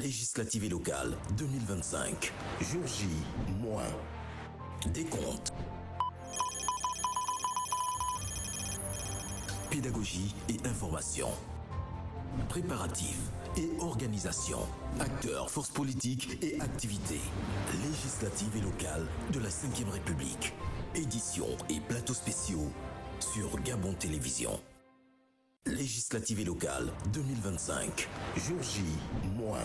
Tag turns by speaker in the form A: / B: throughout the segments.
A: Législatives et locales 2025. Jour J, moins. Décompte. Pédagogie et information. Préparatifs et organisation. Acteurs, forces politiques et activités. Législatives et locales de la 5e République. Éditions et plateaux spéciaux sur Gabon Télévision. Législatives et locales 2025. Jour J, moins.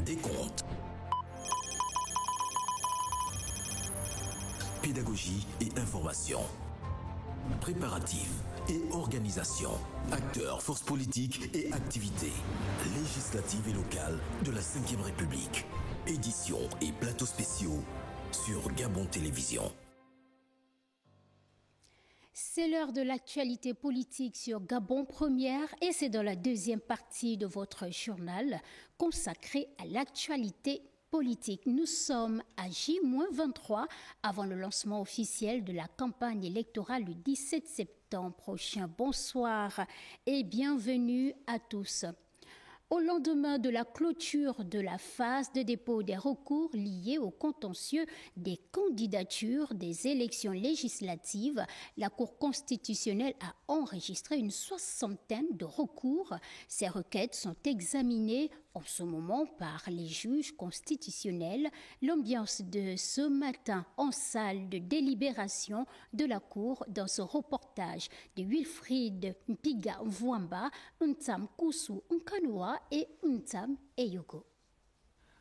A: Décompte. Pédagogie et information. Préparatifs et organisation. Acteurs, forces politiques et activités. Législatives et locales de la 5e République. Éditions et plateaux spéciaux sur Gabon Télévision.
B: C'est l'heure de l'actualité politique sur Gabon Première et c'est dans la deuxième partie de votre journal consacré à l'actualité politique. Nous sommes à J-23 avant le lancement officiel de la campagne électorale le 17 septembre prochain. Bonsoir et bienvenue à tous. Au lendemain de la clôture de la phase de dépôt des recours liés au contentieux des candidatures des élections législatives, la Cour constitutionnelle a enregistré une 60aine de recours. Ces requêtes sont examinées en ce moment par les juges constitutionnels. L'ambiance de ce matin en salle de délibération de la Cour dans ce reportage de Wilfried Mpiga Mvouamba, Ntam Koussou Nkanoa et Ntam Eyoko.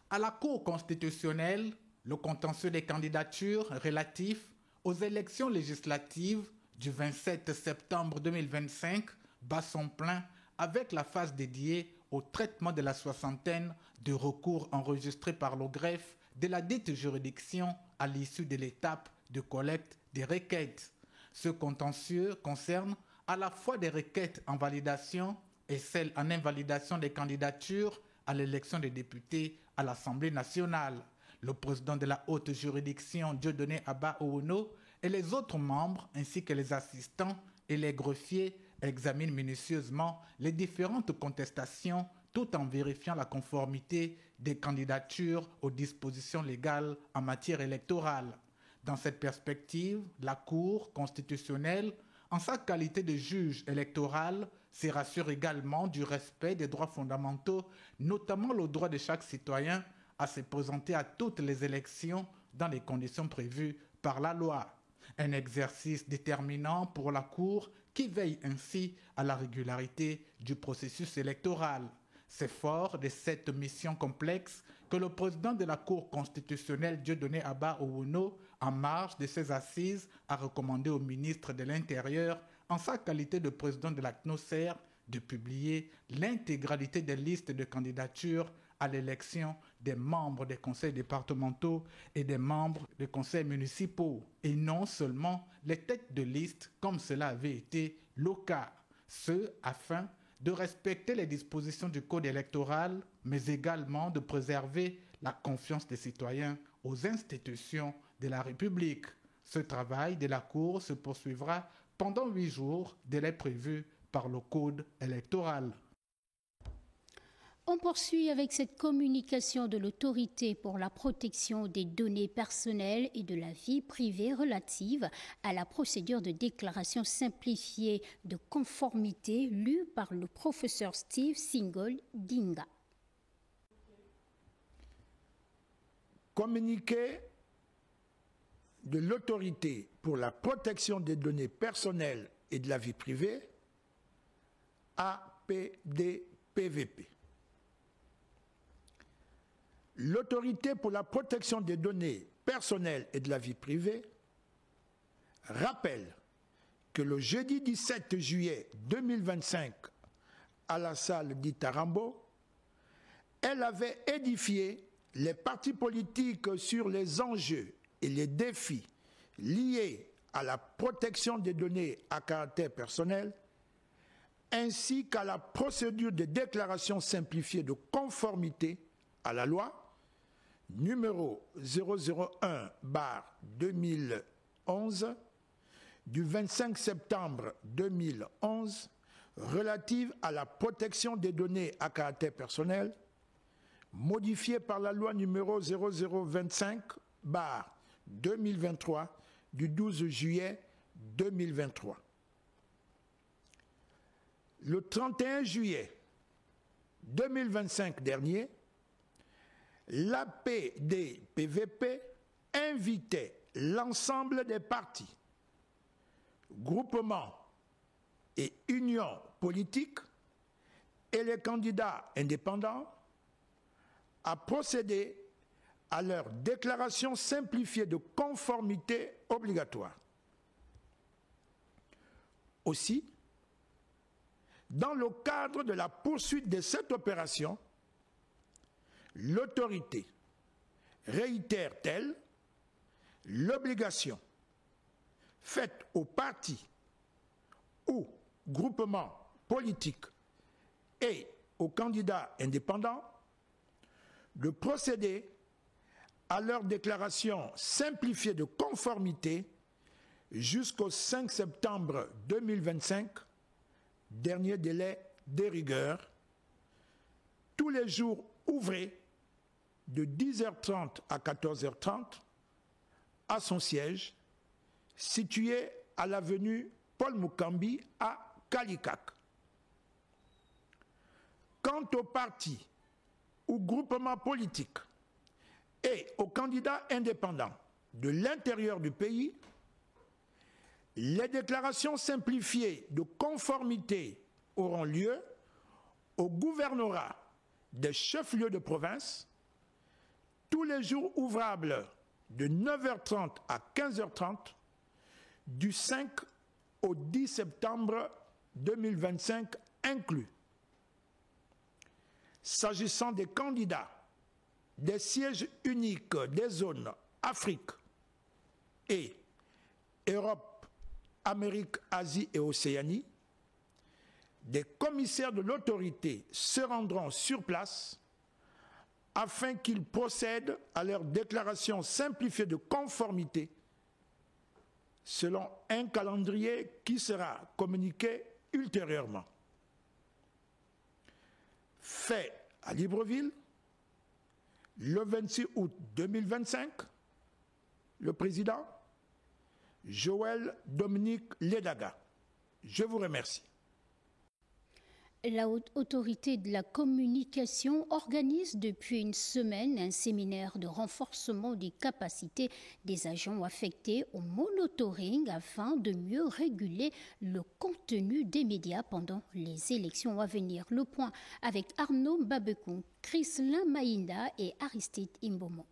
C: À la Cour constitutionnelle, le contentieux des candidatures relatifs aux élections législatives du 27 septembre 2025 bat son plein avec la phase dédiée au traitement de la 60aine de recours enregistrés par le greffe de la dite juridiction à l'issue de l'étape de collecte des requêtes. Ce contentieux concerne à la fois des requêtes en validation et celles en invalidation des candidatures à l'élection des députés à l'Assemblée nationale. Le président de la haute juridiction, Dieudonné Abba Ouno, et les autres membres, ainsi que les assistants et les greffiers, examinent minutieusement les différentes contestations tout en vérifiant la conformité des candidatures aux dispositions légales en matière électorale. Dans cette perspective, la Cour constitutionnelle, en sa qualité de juge électoral, se rassure également du respect des droits fondamentaux, notamment le droit de chaque citoyen à se présenter à toutes les élections dans les conditions prévues par la loi. Un exercice déterminant pour la Cour qui veille ainsi à la régularité du processus électoral. C'est fort de cette mission complexe que le président de la Cour constitutionnelle, Dieudonné Abba Ouno, en marge de ses assises, a recommandé au ministre de l'Intérieur, en sa qualité de président de la CNOSER, de publier l'intégralité des listes de candidatures à l'élection des membres des conseils départementaux et des membres des conseils municipaux, et non seulement les têtes de liste comme cela avait été le cas. Ce afin de respecter les dispositions du code électoral, mais également de préserver la confiance des citoyens aux institutions de la République. Ce travail de la Cour se poursuivra pendant 8 jours, délai prévu par le code électoral.
B: On poursuit avec cette communication de l'autorité pour la protection des données personnelles et de la vie privée relative à la procédure de déclaration simplifiée de conformité lue par le professeur Steve Singol Dinga.
D: Communiqué de l'autorité pour la protection des données personnelles et de la vie privée, APDPVP. L'autorité pour la protection des données personnelles et de la vie privée rappelle que le jeudi 17 juillet 2025, à la salle d'Itarambo, elle avait édifié les partis politiques sur les enjeux et les défis liés à la protection des données à caractère personnel, ainsi qu'à la procédure de déclaration simplifiée de conformité à la loi numéro 001/2011 du 25 septembre 2011 relative à la protection des données à caractère personnel, modifié par la loi numéro 0025/2023 du 12 juillet 2023. Le 31 juillet 2025 dernier, l'APD-PVP invitait l'ensemble des partis, groupements et unions politiques et les candidats indépendants à procéder à leur déclaration simplifiée de conformité obligatoire. Aussi, dans le cadre de la poursuite de cette opération, l'autorité réitère-t-elle l'obligation faite aux partis ou groupements politiques et aux candidats indépendants de procéder à leur déclaration simplifiée de conformité jusqu'au 5 septembre 2025, dernier délai de rigueur, tous les jours ouvrés de 10h30 à 14h30 à son siège, situé à l'avenue Paul Mukambi à Kalikak. Quant aux partis ou groupements politiques et aux candidats indépendants de l'intérieur du pays, les déclarations simplifiées de conformité auront lieu au gouvernorat des chefs-lieux de province tous les jours ouvrables de 9h30 à 15h30 du 5 au 10 septembre 2025 inclus. S'agissant des candidats des sièges uniques des zones Afrique et Europe, Amérique, Asie et Océanie, des commissaires de l'autorité se rendront sur place afin qu'ils procèdent à leur déclaration simplifiée de conformité selon un calendrier qui sera communiqué ultérieurement. Fait à Libreville, le 26 août 2025, le président Joël Dominique Ledaga. Je vous remercie.
B: La Haute Autorité de la Communication organise depuis une semaine un séminaire de renforcement des capacités des agents affectés au monitoring afin de mieux réguler le contenu des médias pendant les élections à venir. Le point avec Arnaud Babekou, Chrislin Maïnda et Aristide Imbomo.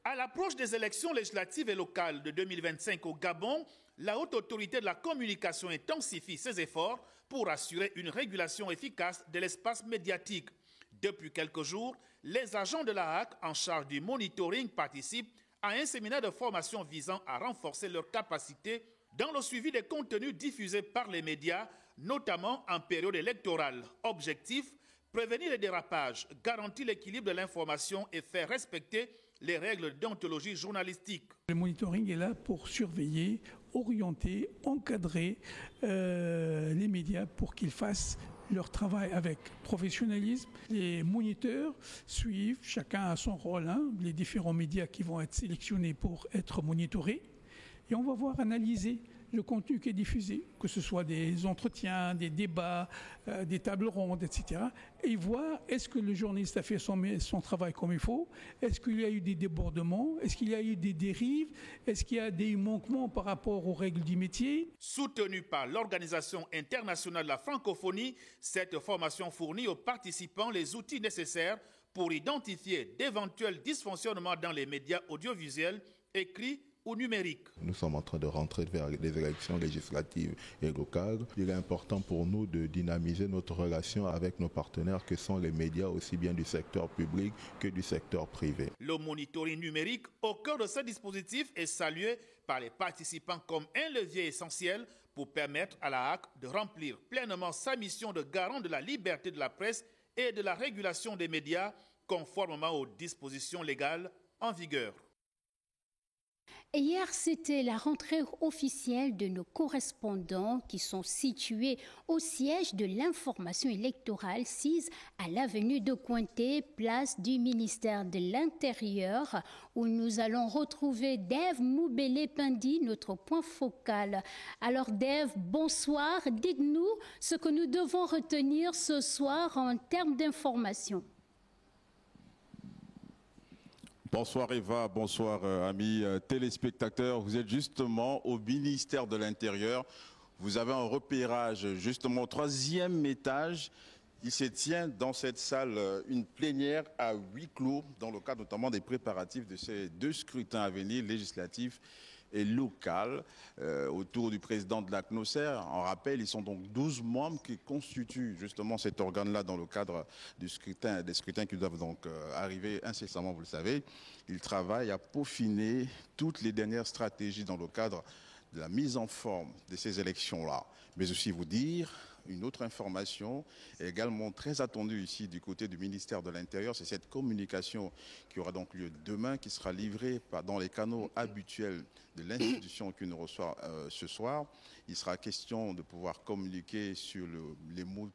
E: À l'approche des élections législatives et locales de 2025 au Gabon, la Haute Autorité de la Communication intensifie ses efforts pour assurer une régulation efficace de l'espace médiatique. Depuis quelques jours, les agents de la HAC en charge du monitoring participent à un séminaire de formation visant à renforcer leurs capacités dans le suivi des contenus diffusés par les médias, notamment en période électorale. Objectif, prévenir les dérapages, garantir l'équilibre de l'information et faire respecter les règles de déontologie journalistique.
F: Le monitoring est là pour surveiller, orienter, encadrer les médias pour qu'ils fassent leur travail avec professionnalisme. Les moniteurs suivent, chacun a son rôle, les différents médias qui vont être sélectionnés pour être monitorés. Et on va voir analyser le contenu qui est diffusé, que ce soit des entretiens, des débats, des tables rondes, etc. Et voir est-ce que le journaliste a fait son travail comme il faut, est-ce qu'il y a eu des débordements, est-ce qu'il y a eu des dérives, est-ce qu'il y a des manquements par rapport aux règles du métier.
E: Soutenue par l'Organisation internationale de la francophonie, cette formation fournit aux participants les outils nécessaires pour identifier d'éventuels dysfonctionnements dans les médias audiovisuels, écrits ou numérique.
G: Nous sommes en train de rentrer vers les élections législatives et locales. Il est important pour nous de dynamiser notre relation avec nos partenaires que sont les médias aussi bien du secteur public que du secteur privé.
E: Le monitoring numérique au cœur de ce dispositif est salué par les participants comme un levier essentiel pour permettre à la HAC de remplir pleinement sa mission de garant de la liberté de la presse et de la régulation des médias conformément aux dispositions légales en vigueur.
B: Hier, c'était la rentrée officielle de nos correspondants qui sont situés au siège de l'information électorale 6 à l'avenue de Cointet, place du ministère de l'Intérieur, où nous allons retrouver Dave Moubele-Pindi, notre point focal. Alors Dave, bonsoir. Dites-nous ce que nous devons retenir ce soir en termes d'information.
H: Bonsoir Eva, bonsoir amis téléspectateurs. Vous êtes justement au ministère de l'Intérieur. Vous avez un repérage justement au 3e étage. Il se tient dans cette salle une plénière à huis clos dans le cadre notamment des préparatifs de ces 2 scrutins à venir, législatifs et local, autour du président de la CNOSER. En rappel, ils sont donc 12 membres qui constituent justement cet organe-là dans le cadre du scrutin, des scrutins qui doivent donc arriver incessamment, vous le savez. Ils travaillent à peaufiner toutes les dernières stratégies dans le cadre de la mise en forme de ces élections-là. Mais aussi vous dire une autre information également très attendue ici du côté du ministère de l'Intérieur, c'est cette communication qui aura donc lieu demain, qui sera livrée dans les canaux habituels de l'institution qui nous reçoit ce soir. Il sera question de pouvoir communiquer sur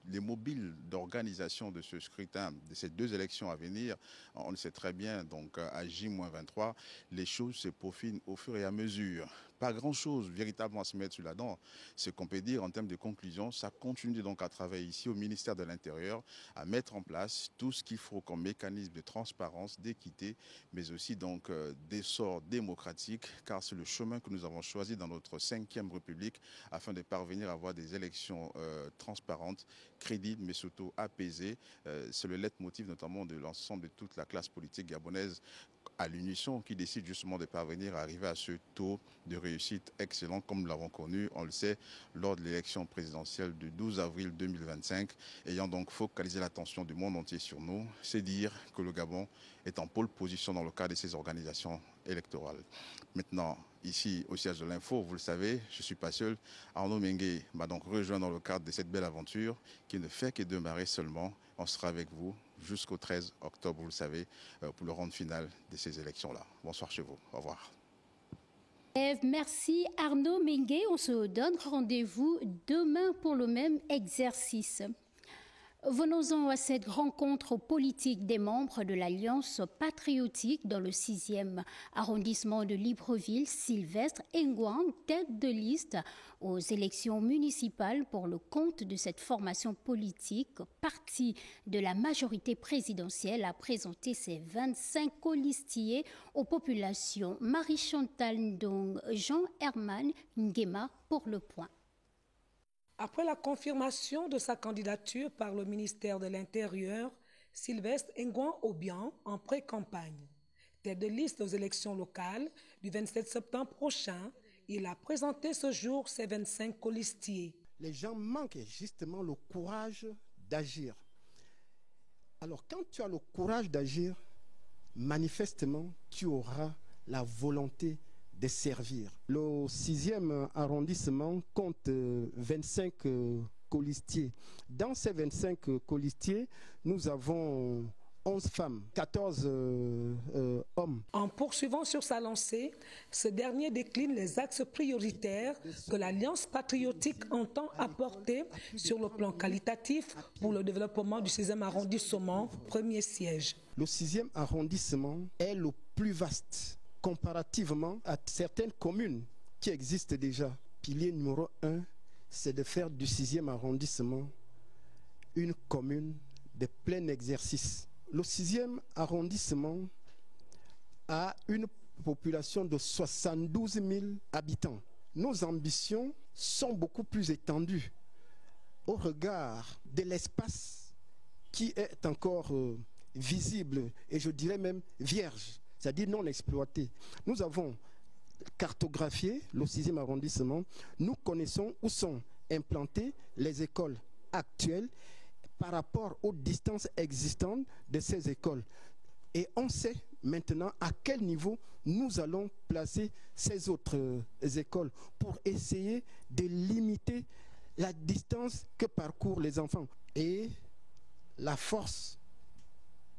H: les mobiles d'organisation de ce scrutin, de ces 2 élections à venir. On le sait très bien, donc à J-23, les choses se peaufinent au fur et à mesure. Pas grand-chose véritablement à se mettre sur la dent. Ce qu'on peut dire en termes de conclusion, ça continue donc à travailler ici au ministère de l'Intérieur, à mettre en place tout ce qu'il faut comme mécanisme de transparence, d'équité, mais aussi donc d'essor démocratique, car c'est le chemin que nous avons choisi dans notre 5e République afin de parvenir à avoir des élections transparentes, crédibles, mais surtout apaisées. C'est le leitmotiv notamment de l'ensemble de toute la classe politique gabonaise à l'unisson qui décide justement de parvenir à arriver à ce taux de réussite excellent comme nous l'avons connu, on le sait, lors de l'élection présidentielle du 12 avril 2025, ayant donc focalisé l'attention du monde entier sur nous. C'est dire que le Gabon est en pôle position dans le cadre de ces organisations électorales. Maintenant, ici au siège de l'info, vous le savez, je ne suis pas seul. Arnaud Mengue m'a donc rejoint dans le cadre de cette belle aventure qui ne fait que démarrer seulement. On sera avec vous jusqu'au 13 octobre, vous le savez, pour le round final de ces élections-là. Bonsoir chez vous. Au revoir.
B: Merci Arnaud Mengue. On se donne rendez-vous demain pour le même exercice. Venons-en à cette rencontre politique des membres de l'Alliance patriotique dans le 6e arrondissement de Libreville. Sylvestre Ngouan, tête de liste aux élections municipales pour le compte de cette formation politique, parti de la majorité présidentielle, a présenté ses 25 colistiers aux populations. Marie-Chantal Ndong, Jean-Herman Nguema pour Le Point.
I: Après la confirmation de sa candidature par le ministère de l'Intérieur, Sylvestre Ngouan Obiang en pré-campagne. Tête de liste aux élections locales du 27 septembre prochain, il a présenté ce jour ses 25 colistiers.
J: Les gens manquent justement le courage d'agir. Alors quand tu as le courage d'agir, manifestement, tu auras la volonté de servir. Le 6e arrondissement compte 25 colistiers. Dans ces 25 colistiers, nous avons 11 femmes, 14 hommes.
I: En poursuivant sur sa lancée, ce dernier décline les axes prioritaires que l'Alliance patriotique entend apporter sur le plan qualitatif pour le développement du 6e arrondissement, premier siège.
J: Le 6e arrondissement est le plus vaste comparativement à certaines communes qui existent déjà. Pilier numéro 1, c'est de faire du 6e arrondissement une commune de plein exercice. Le 6e arrondissement a une population de 72 000 habitants. Nos ambitions sont beaucoup plus étendues au regard de l'espace qui est encore visible et je dirais même vierge, c'est-à-dire non exploité. Nous avons cartographié le 6e arrondissement. Nous connaissons où sont implantées les écoles actuelles par rapport aux distances existantes de ces écoles. Et on sait maintenant à quel niveau nous allons placer ces autres écoles pour essayer de limiter la distance que parcourent les enfants. Et la force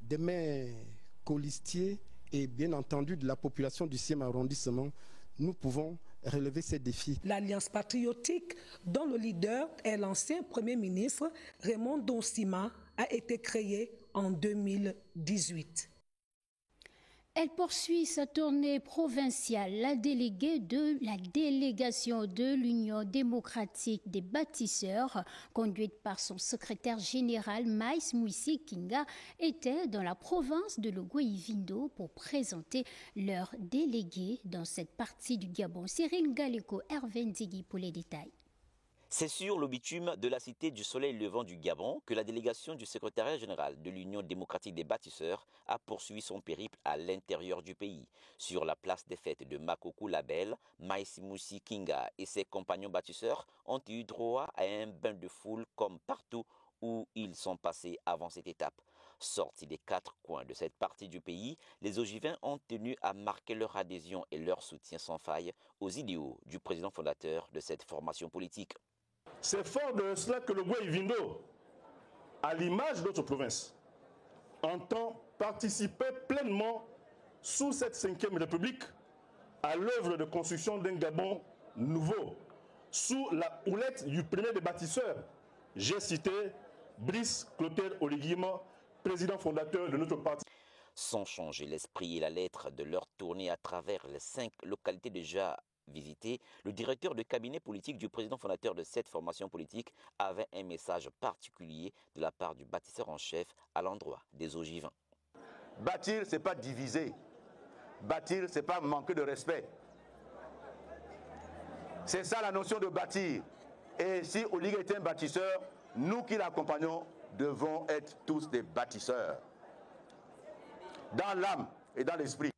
J: de mes colistiers et bien entendu de la population du 6e arrondissement, nous pouvons relever ces défis.
I: L'Alliance patriotique, dont le leader est l'ancien Premier ministre Raymond Donsima, a été créée en 2018.
B: Elle poursuit sa tournée provinciale. La déléguée de la délégation de l'Union démocratique des bâtisseurs, conduite par son secrétaire général Maïs Moussi Kinga, était dans la province de Logoi-Vindo pour présenter leurs délégués dans cette partie du Gabon. Cyril Galeko, Hervé Ndigui pour les détails.
K: C'est sur le bitume de la cité du soleil levant du Gabon que la délégation du secrétariat général de l'Union démocratique des bâtisseurs a poursuivi son périple à l'intérieur du pays. Sur la place des fêtes de Makokou Label, Maïs Moussi Kinga et ses compagnons bâtisseurs ont eu droit à un bain de foule comme partout où ils sont passés avant cette étape. Sortis des quatre coins de cette partie du pays, les Ogivins ont tenu à marquer leur adhésion et leur soutien sans faille aux idéaux du président fondateur de cette formation politique.
L: C'est fort de cela que le Logoi-Vindo, à l'image d'autres provinces, entend participer pleinement sous cette 5e République à l'œuvre de construction d'un Gabon nouveau, sous la houlette du premier des bâtisseurs. J'ai cité Brice Clotaire Oligui-Nguema, président fondateur de notre parti.
K: Sans changer l'esprit et la lettre de leur tournée à travers les 5 localités déjà visité, le directeur de cabinet politique du président fondateur de cette formation politique avait un message particulier de la part du bâtisseur en chef à l'endroit des Ogivins.
M: Bâtir, ce n'est pas diviser. Bâtir, ce n'est pas manquer de respect. C'est ça la notion de bâtir. Et si Oligui est un bâtisseur, nous qui l'accompagnons devons être tous des bâtisseurs. Dans l'âme et dans l'esprit.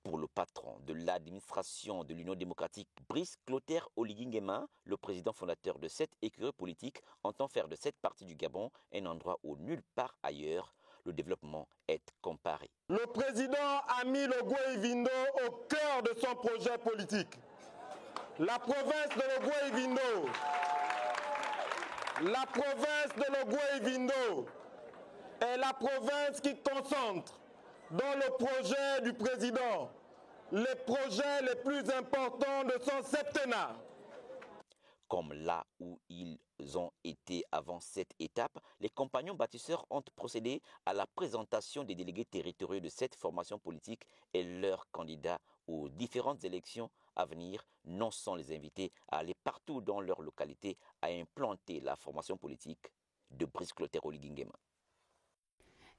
K: Pour le patron de l'administration de l'Union démocratique, Brice Clotaire Oligui Nguema, le président fondateur de cette écurie politique, entend faire de cette partie du Gabon un endroit où nulle part ailleurs le développement est comparé.
L: Le président a mis le Logoi-Vindo au cœur de son projet politique. La province de Logoi-Vindo, est la province qui concentre dans le projet du président les projets les plus importants de son septennat.
K: Comme là où ils ont été avant cette étape, les compagnons bâtisseurs ont procédé à la présentation des délégués territoriaux de cette formation politique et leurs candidats aux différentes élections à venir, non sans les inviter à aller partout dans leur localité à implanter la formation politique de Brice Clotaire Oligui Nguema.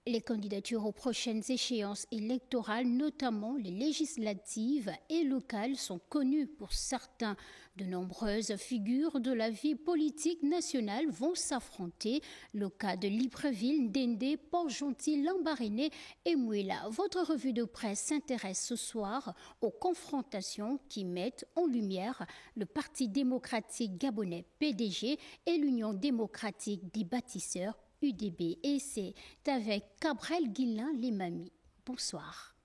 B: Les candidatures aux prochaines échéances électorales, notamment les législatives et locales, sont connues pour certains. De nombreuses figures de la vie politique nationale vont s'affronter. Le cas de Libreville, Ndendé, Port-Gentil, Lambaréné et Mouila. Votre revue de presse s'intéresse ce soir aux confrontations qui mettent en lumière le Parti démocratique gabonais PDG et l'Union démocratique des bâtisseurs UDB. Et c'est avec Cabrel Guillain Limami. Bonsoir.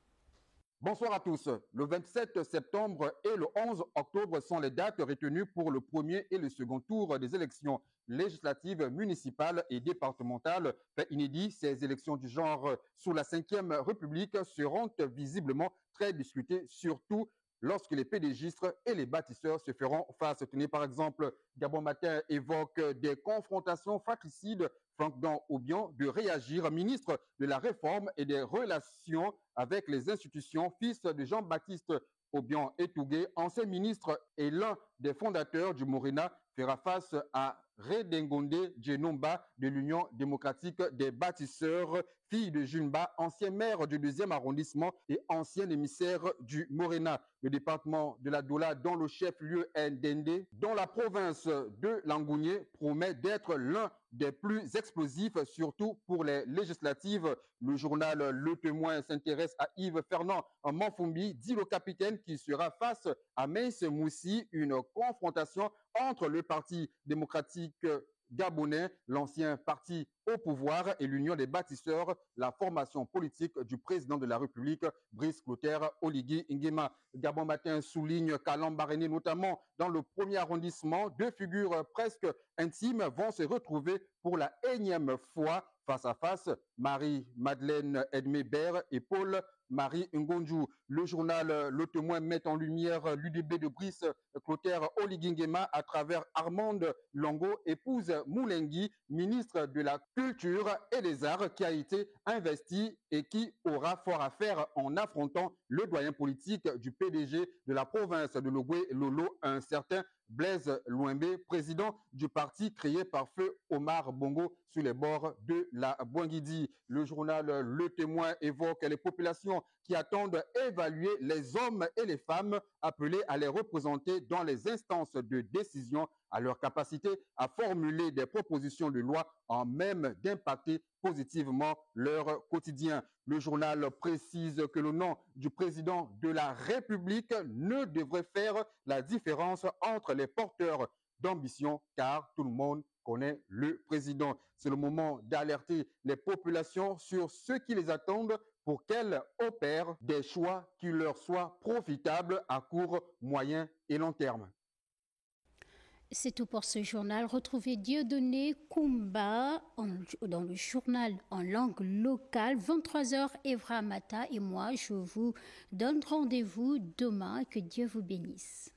N: Bonsoir à tous. Le 27 septembre et le 11 octobre sont les dates retenues pour le premier et le second tour des élections législatives, municipales et départementales. Fait inédit, ces élections du genre sous la 5e République seront visiblement très discutées, surtout lorsque les pédégistes et les bâtisseurs se feront face. Tenez par exemple, Gabon Matin évoque des confrontations fratricides. Franck Dan Obiang de réagir, ministre de la Réforme et des Relations avec les institutions, fils de Jean-Baptiste Obiang Etougué, ancien ministre et l'un des fondateurs du Morena, fera face à Redengonde Djenomba de l'Union démocratique des bâtisseurs, fille de Junba, ancien maire du 2e arrondissement et ancien émissaire du Morena. Le département de la Doula, dont le chef-lieu est Ndendé, dont la province de Langounié promet d'être l'un des plus explosifs, surtout pour les législatives. Le journal Le Témoin s'intéresse à Yves Fernand Manfumbi, dit le capitaine, qui sera face à Maïs Moussi, une confrontation entre le Parti démocratique gabonais, l'ancien parti au pouvoir, et l'Union des bâtisseurs, la formation politique du président de la République, Brice Clotaire Oligui Nguema. Gabon Matin souligne qu'à Lambaréné, notamment dans le 1er arrondissement, deux figures presque intimes vont se retrouver pour la énième fois face à face, Marie-Madeleine Edmébert et Paul-Marie Ngonjou. Le journal Le Témoin met en lumière l'UDB de Brice, Clotaire Oligingema, à travers Armande Longo, épouse Moulengi, ministre de la Culture et des Arts, qui a été investi et qui aura fort à faire en affrontant le doyen politique du PDG de la province de Logoué Lolo, un certain Blaise Louembé, président du parti créé par feu Omar Bongo sur les bords de la Boinguidi. Le journal Le Témoin évoque les populations qui attendent évaluer les hommes et les femmes appelés à les représenter dans les instances de décision, à leur capacité à formuler des propositions de loi en même d'impacter positivement leur quotidien. Le journal précise que le nom du président de la République ne devrait faire la différence entre les porteurs d'ambition, car tout le monde connaît le président. C'est le moment d'alerter les populations sur ce qui les attend pour qu'elles opèrent des choix qui leur soient profitables à court, moyen et long terme.
B: C'est tout pour ce journal. Retrouvez Dieudonné Koumba dans le journal en langue locale. 23h, Evra Mata et moi, je vous donne rendez-vous demain. Que Dieu vous bénisse.